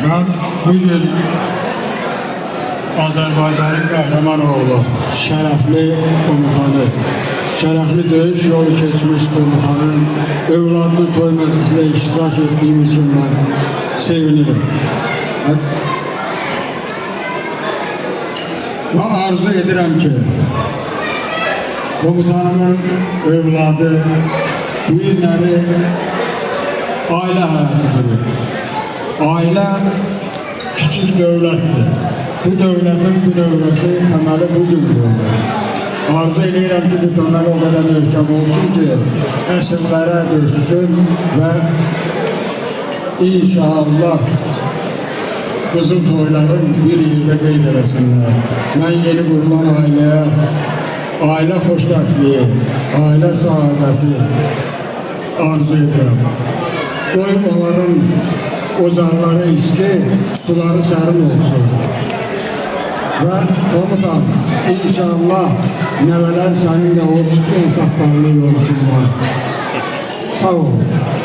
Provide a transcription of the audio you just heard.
Ben bugün Azərbaycanın qəhrəman oğlu, şərəfli komutanı, şərəfli döyüş yolu keçmiş komutanın övladının toy məclisində iştirak etdiyim için ben sevinirim. Ben arzu edirəm ki, komutanımın övladı bu günləri ailə həyatı qurur. Ailə küçük dövlətdir. Bu dövlətin bu dövləsi təməli bugün qoyulur. Arzu edirəm ki, bu təməl o qədər möhkəm olsun ki, əsrlərə döşsün və inşallah qızıl toyların bir yerdə qeyd eləsinlər. Mən yeni qurulan ailəyə, ailə xoşbəxtliyi, ailə saadəti arzu edirəm. Qoy onların ocaqları isti, suları sərin olsun. Və komutan, inşallah nəvələr səninlə o çıxın saxlarını yorsunlar. Sağ ol.